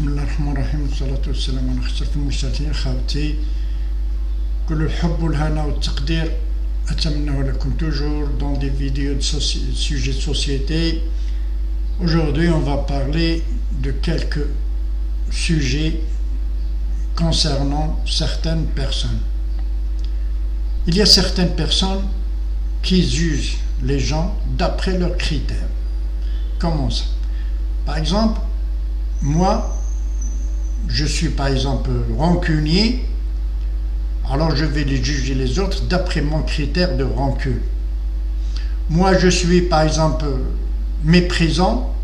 بسم الله الرحمن الرحيم والصلاة والسلام على أشرف المرسلين. خاوتي كل الحب والهنا والتقدير أتمنى لكم toujours dans des vidéos de sujets de société. Aujourd'hui, on va parler de quelques sujets concernant certaines personnes. Il y a certaines personnes qui jugent les gens d'après leurs critères. Comment ça? Par exemple, moi, je suis par exemple rancunier, alors je vais les juger les autres d'après mon critère de rancune. Moi, je suis par exemple méprisant,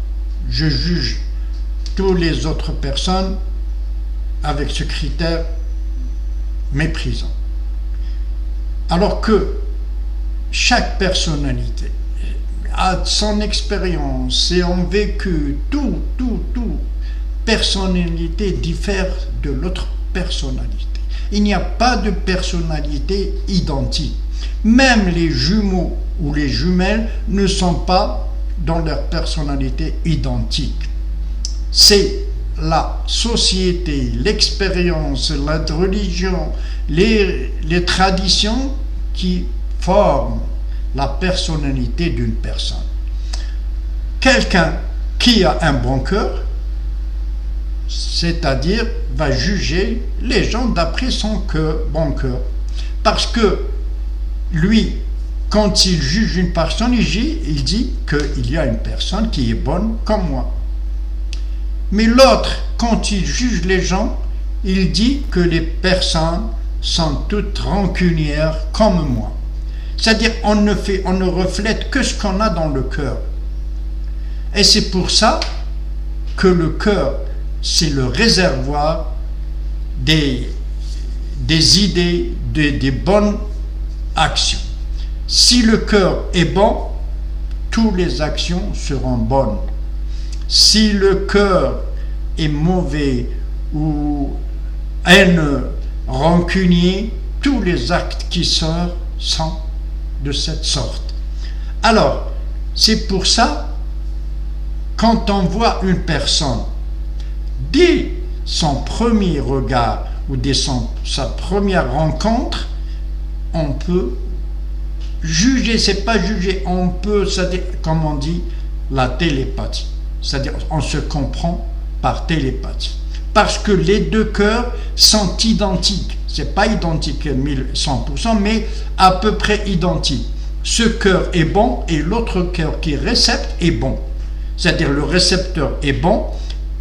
je juge toutes les autres personnes avec ce critère méprisant. Alors que chaque personnalité a son expérience et son vécu, tout, personnalité diffère de l'autre personnalité. Il n'y a pas de personnalité identique. Même les jumeaux ou les jumelles ne sont pas dans leur personnalité identique. C'est la société, l'expérience, la religion, les traditions qui forment la personnalité d'une personne. Quelqu'un qui a un bon cœur, c'est-à-dire va juger les gens d'après son bon cœur. Parce que lui, quand il juge une personne, il dit qu'il y a une personne qui est bonne comme moi. Mais l'autre, quand il juge les gens, il dit que les personnes sont toutes rancunières comme moi. C'est-à-dire on ne reflète que ce qu'on a dans le cœur. Et c'est pour ça que le cœur, c'est le réservoir des idées, des bonnes actions. Si le cœur est bon, toutes les actions seront bonnes. Si le cœur est mauvais ou haineux, rancunier, tous les actes qui sortent sont de cette sorte. Alors, c'est pour ça, quand on voit une personne, dès son premier regard ou dès sa première rencontre, on peut juger, c'est pas juger, on peut, c'est-à-dire, comme on dit, la télépathie. C'est-à-dire, on se comprend par télépathie. Parce que les deux cœurs sont identiques. C'est pas identique 100%, mais à peu près identique. Ce cœur est bon et l'autre cœur qui récepte est bon. C'est-à-dire, le récepteur est bon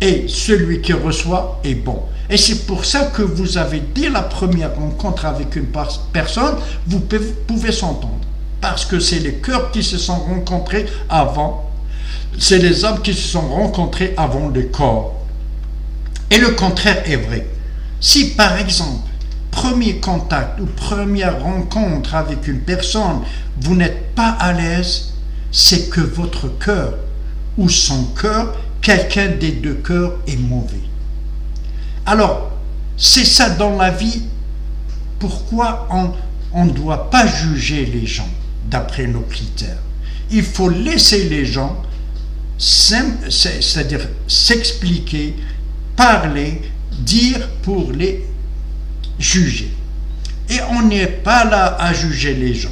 et celui qui reçoit est bon. Et c'est pour ça que vous avez, dès la première rencontre avec une personne, vous pouvez s'entendre. Parce que c'est les cœurs qui se sont rencontrés avant, c'est les âmes qui se sont rencontrés avant le corps. Et le contraire est vrai. Si par exemple, premier contact ou première rencontre avec une personne, vous n'êtes pas à l'aise, c'est que votre cœur ou son cœur, quelqu'un des deux cœurs est mauvais. Alors, c'est ça dans la vie, pourquoi on ne doit pas juger les gens d'après nos critères. Il faut laisser les gens, c'est-à-dire s'expliquer, parler, dire pour les juger. Et on n'est pas là à juger les gens.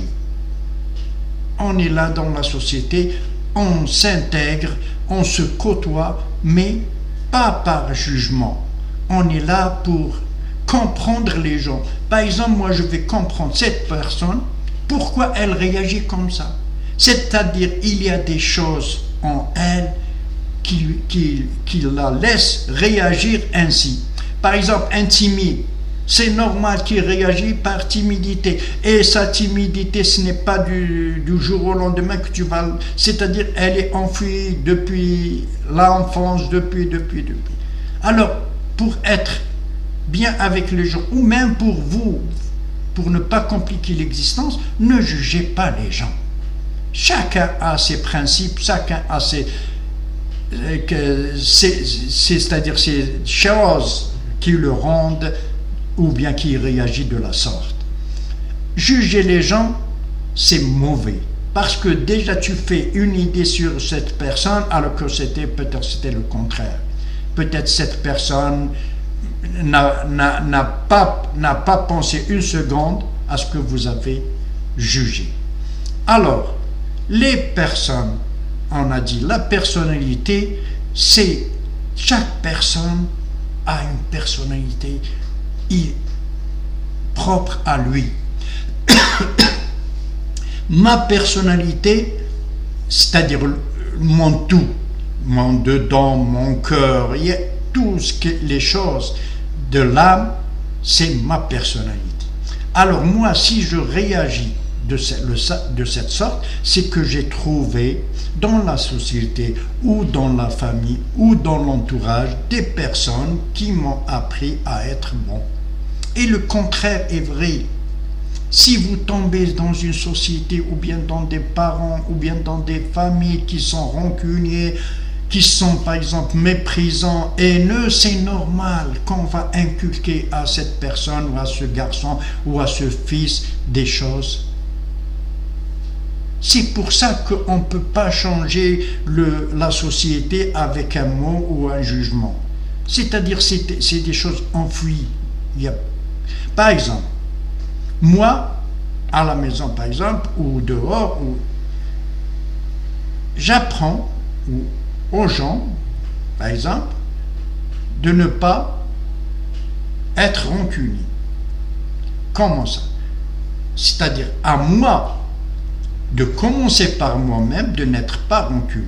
On est là dans la société, on s'intègre, on se côtoie, mais pas par jugement. On est là pour comprendre les gens. Par exemple, moi je vais comprendre cette personne, pourquoi elle réagit comme ça. C'est-à-dire, il y a des choses en elle qui la laissent réagir ainsi. Par exemple, un timide, c'est normal qu'il réagisse par timidité. Et sa timidité, ce n'est pas du jour au lendemain que tu vas... C'est-à-dire, elle est enfouie depuis l'enfance, depuis. Alors, pour être bien avec les gens, ou même pour vous, pour ne pas compliquer l'existence, ne jugez pas les gens. Chacun a ses principes, chacun a c'est-à-dire ces choses qui le rendent ou bien qui réagit de la sorte. Juger les gens, c'est mauvais. Parce que déjà tu fais une idée sur cette personne alors que peut-être c'était le contraire. peut-être cette personne n'a pas pensé une seconde à ce que vous avez jugé. Alors, les personnes, on a dit, la personnalité, c'est chaque personne a une personnalité propre à lui. Ma personnalité, c'est-à-dire mon tout, mon dedans, mon cœur, les choses de l'âme, c'est ma personnalité. Alors moi, si je réagis de cette sorte, c'est que j'ai trouvé dans la société ou dans la famille ou dans l'entourage des personnes qui m'ont appris à être bon. Et le contraire est vrai. Si vous tombez dans une société ou bien dans des parents ou bien dans des familles qui sont rancuniers, qui sont par exemple méprisants, haineux, c'est normal qu'on va inculquer à cette personne ou à ce garçon ou à ce fils des choses. C'est pour ça qu'on ne peut pas changer la société avec un mot ou un jugement. C'est-à-dire c'est des choses enfouies. Par exemple, moi, à la maison par exemple, ou dehors, j'apprends aux gens, par exemple, de ne pas être rancunier. Comment ça? C'est-à-dire à moi de commencer par moi-même, de n'être pas rancunier.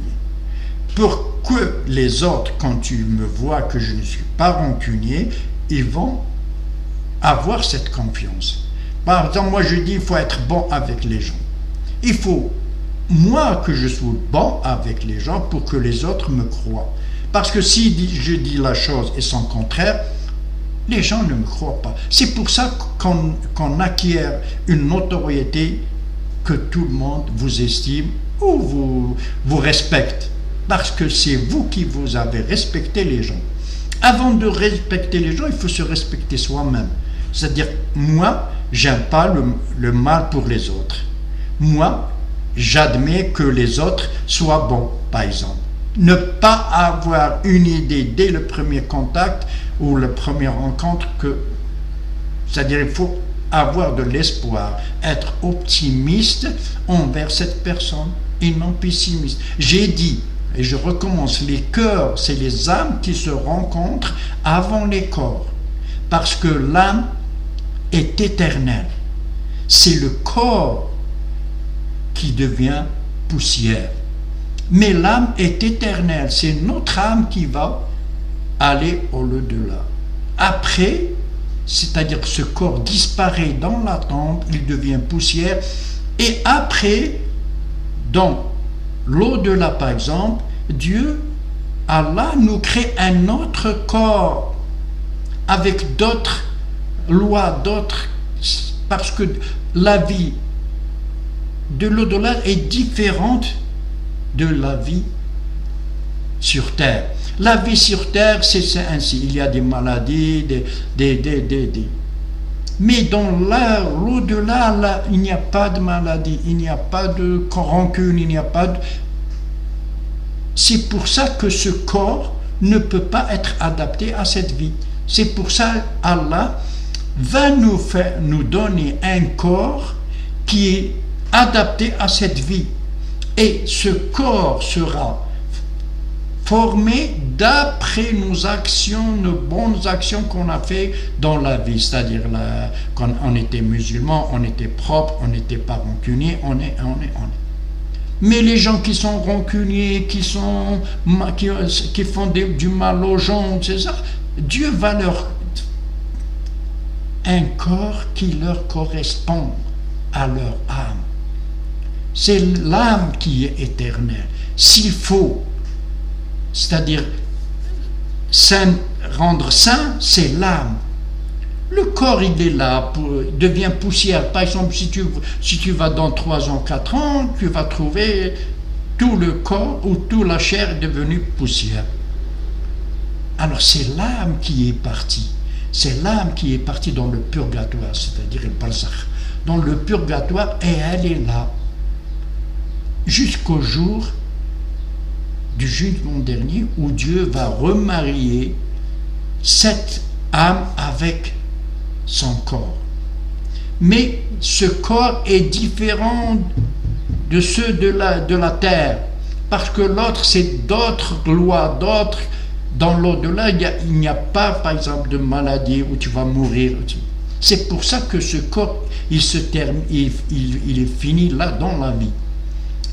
Pour que les autres, quand ils me voient que je ne suis pas rancunier, ils vont avoir cette confiance. Par exemple, moi je dis il faut être bon avec les gens. Il faut, moi, que je sois bon avec les gens pour que les autres me croient. Parce que si je dis la chose et son contraire, les gens ne me croient pas. C'est pour ça qu'on acquiert une notoriété que tout le monde vous estime ou vous respecte. Parce que c'est vous qui vous avez respecté les gens. Avant de respecter les gens, il faut se respecter soi-même. C'est-à-dire, moi, j'aime pas le mal pour les autres. Moi, j'admets que les autres soient bons, par exemple. Ne pas avoir une idée dès le premier contact ou la première rencontre c'est-à-dire, il faut avoir de l'espoir, être optimiste envers cette personne et non pessimiste. J'ai dit, et je recommence, les cœurs, c'est les âmes qui se rencontrent avant les corps. Parce que l'âme est éternelle. C'est le corps qui devient poussière. Mais l'âme est éternelle. C'est notre âme qui va aller au-delà. Après, c'est-à-dire que ce corps disparaît dans la tombe, il devient poussière. Et après, dans l'au-delà par exemple, Dieu, Allah, nous crée un autre corps avec d'autres lois, parce que la vie de l'au-delà est différente de la vie sur terre. La vie sur terre, c'est ainsi. Il y a des maladies, mais dans l'au-delà, il n'y a pas de maladie, il n'y a pas de rancune, il n'y a pas de... C'est pour ça que ce corps ne peut pas être adapté à cette vie. C'est pour ça Allah va nous donner un corps qui est adapté à cette vie. Et ce corps sera formé d'après nos actions, nos bonnes actions qu'on a fait dans la vie. C'est-à-dire, quand on était musulman, on était propre, on n'était pas rancunier, on est. Mais les gens qui sont rancuniers, qui font du mal aux gens, c'est ça, Dieu va leur un corps qui leur correspond à leur âme. C'est l'âme qui est éternelle. S'il faut, c'est-à-dire rendre saint, c'est l'âme. Le corps, il est là, devient poussière. Par exemple, si tu vas dans 3 ans, 4 ans, tu vas trouver tout le corps ou toute la chair est devenue poussière. Alors c'est l'âme qui est partie. C'est l'âme qui est partie dans le purgatoire, c'est-à-dire le barzakh. Dans le purgatoire, et elle est là jusqu'au jour du jugement dernier où Dieu va remarier cette âme avec son corps. Mais ce corps est différent de ceux de la terre, parce que l'autre, c'est d'autres lois, d'autres. Dans l'au-delà, il n'y a pas, par exemple, de maladie où tu vas mourir. C'est pour ça que ce corps, il est fini là, dans la vie.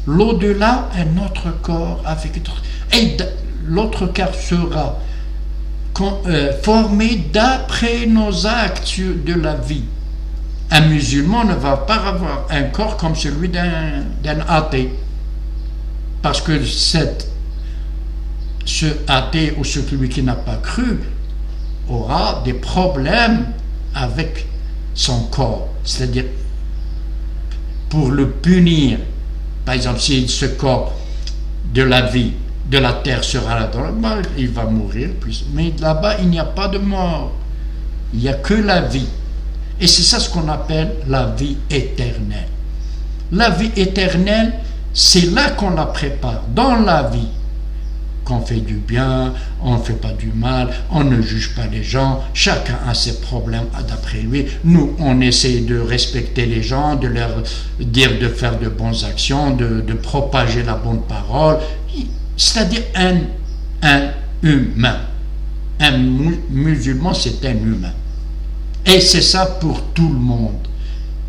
L'au-delà, un autre corps avec... Et l'autre corps sera formé d'après nos actes de la vie. Un musulman ne va pas avoir un corps comme celui d'un athée. Parce que ce athée ou celui qui n'a pas cru aura des problèmes avec son corps. C'est-à-dire, pour le punir, par exemple, si ce corps de la vie, de la terre sera là, il va mourir. Mais là-bas, il n'y a pas de mort. Il n'y a que la vie. Et c'est ça ce qu'on appelle la vie éternelle. La vie éternelle, c'est là qu'on la prépare, dans la vie. Qu'on fait du bien, on ne fait pas du mal, on ne juge pas les gens, chacun a ses problèmes d'après lui. Nous, on essaie de respecter les gens, de leur dire de faire de bonnes actions, de propager la bonne parole. C'est-à-dire un humain. Un musulman, c'est un humain. Et c'est ça pour tout le monde,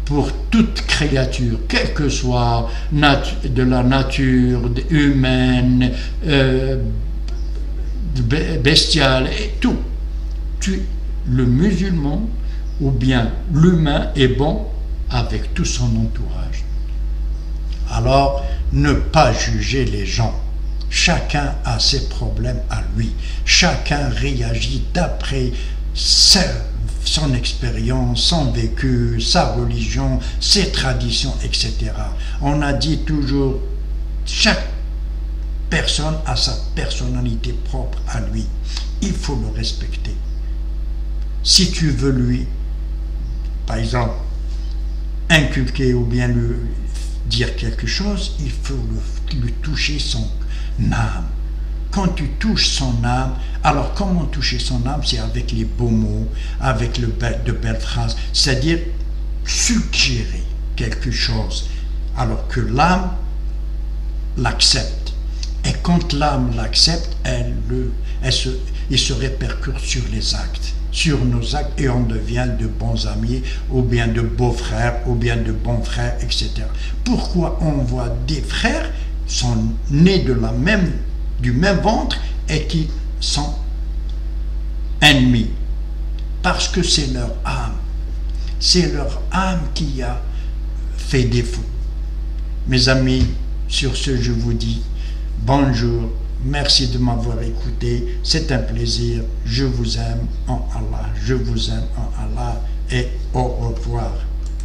pour toute créature, quelle que soit de la nature, humaine, bestiale, et tout. Le musulman ou bien l'humain est bon avec tout son entourage. Alors, ne pas juger les gens. Chacun a ses problèmes à lui. Chacun réagit d'après son expérience, son vécu, sa religion, ses traditions, etc. On a dit toujours, chaque personne a sa personnalité propre à lui. Il faut le respecter. Si tu veux lui, par exemple, inculquer ou bien lui dire quelque chose, il faut lui toucher son âme. Quand tu touches son âme, alors comment toucher son âme? C'est avec les beaux mots, avec de belles phrases, c'est-à-dire suggérer quelque chose, alors que l'âme l'accepte. Et quand l'âme l'accepte, il se répercute sur les actes, sur nos actes, et on devient de bons amis, ou bien de beaux frères, ou bien de bons frères, etc. Pourquoi on voit des frères qui sont nés du même ventre et qui sont ennemis? Parce que c'est leur âme. C'est leur âme qui a fait défaut. Mes amis, sur ce, je vous dis bonjour, merci de m'avoir écouté, c'est un plaisir, je vous aime en Allah, je vous aime en Allah et au revoir.